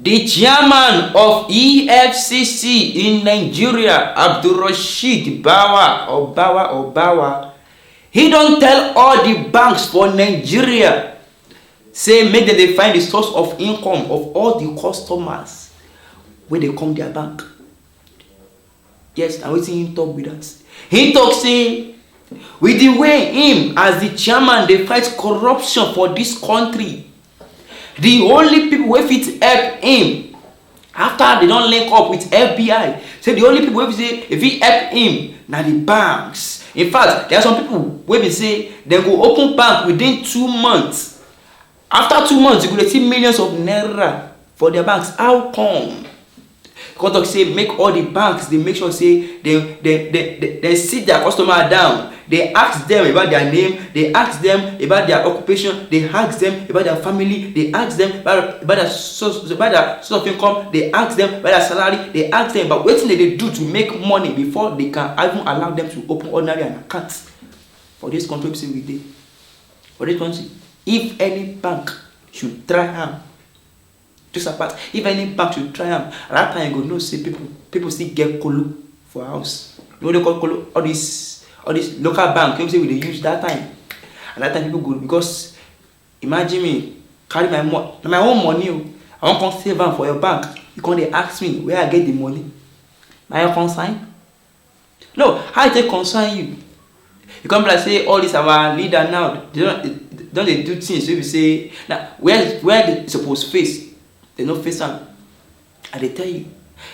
The chairman of EFCC in Nigeria, Abdulrasheed Bawa, he don't tell all the banks for Nigeria, say make them they find the source of income of all the customers when they come their bank. Yes, I'm waiting him talk with us. He talk say, with the way him as the chairman they fight corruption for this country, the only people wey fit help him after they don't link up with FBI, say the only people wey say if he help him na the banks. In fact, there are some people wey be say they go open bank within 2 months. After 2 months, you go see millions of naira for their banks. How come? Because say make all the banks they make sure say they sit their customer down. They ask them about their name, they ask them about their occupation, they ask them about their family, they ask them about their source of income, they ask them about their salary, they ask them about what they do to make money before they can even allow them to open ordinary an account. For this country, we did. For this country, if any bank should try harm, just apart, if any bank should try harm, at that time you go know say people still get kolo for house. You know what they call kolo? All this local bank, you say we they use that time. And that time people go because imagine me carry my own money. I want to save them for your bank. You can't they ask me where I get the money. Now you consign? No, how I take consign you? You can't be like say all this our leader now. They do things. So you say now where they supposed to face, they no face them. And they tell you.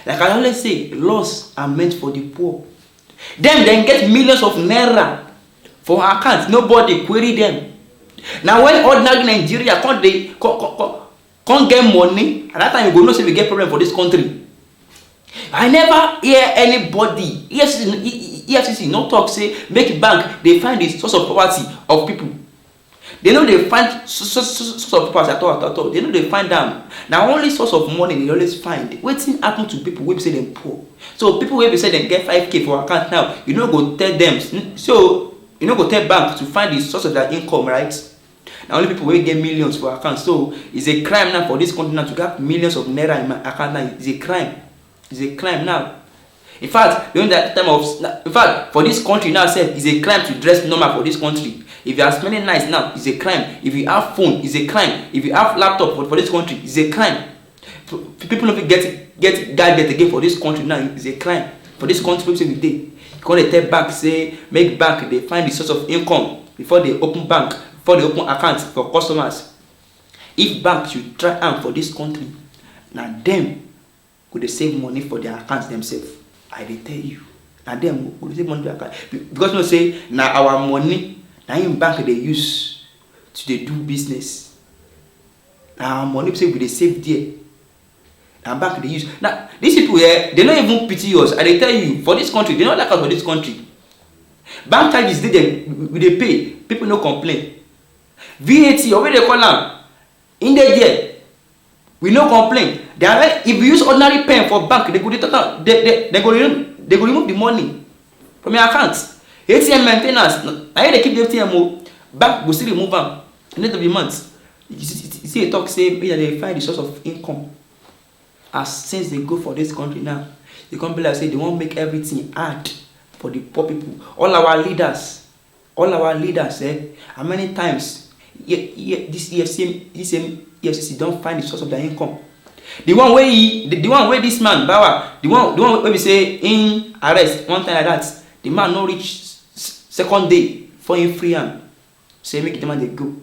Like I always say, laws are meant for the poor. Them then get millions of naira for accounts. Nobody query them. Now when ordinary Nigeria can't get money, at that time you go no say we get problem for this country. I never hear anybody EFCC not talk say make bank they find the source of poverty of people. They know they find source of poverty at all. They know they find them. Now only source of money they always find. Wetin happen to people wey say them poor? So people wey say them get 5k for account now, you no go tell them. So you no go tell bank to find the source of their income, right? Now only people wey get millions for account. So it's a crime now for this country now to get millions of naira in my account now. It's a crime. It's a crime now. In fact, during that time for this country now, say it's a crime to dress normal for this country. If you are smelling nice now, it's a crime. If you have phone, it's a crime. If you have laptop for this country, it's a crime. People don't get gadget again for this country now, it's a crime. For this country, people say we dey. You can't tell bank say make bank they find the source of income before they open bank, before they open accounts for customers. If bank should try am for this country, now them could they save money for their accounts themselves. I dey tell you, now them could save money for their account because no say now our money. Now in bank they use to they do business. Now money say we they save there. Now bank they use. Now these people here they don't even pity us. I they tell you for this country they don't like us for this country. Bank charges we they pay. People no complain. VAT or what they call them in the year we no complain. They are like if you use ordinary pen for bank they go remove the money from your account. ATM maintenance. I hear they keep the ATM. Bank will still remove them. In the months. You see a talk say they find the source of income. As since they go for this country now, the company like say they won't make everything hard for the poor people. All our leaders, how many times this EFCC don't find the source of their income. The one where this man Bawa, the one where we say in arrest one time like that, the man no reach second day for him free him. Say make the man they go.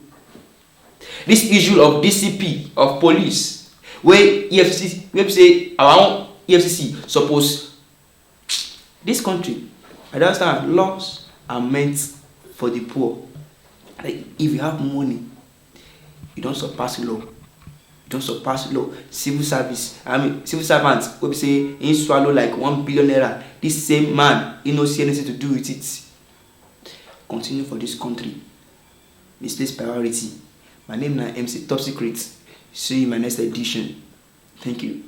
This issue of DCP of police, where EFCC, we say our own EFCC suppose this country. I understand laws are meant for the poor. Like if you have money, you don't surpass law. You don't surpass law. Civil servants will say he swallow like 1 billion naira. This same man, he no see anything to do with it. Continue for this country. Misplaced priority. My name is MC Top Secret. See you in my next edition. Thank you.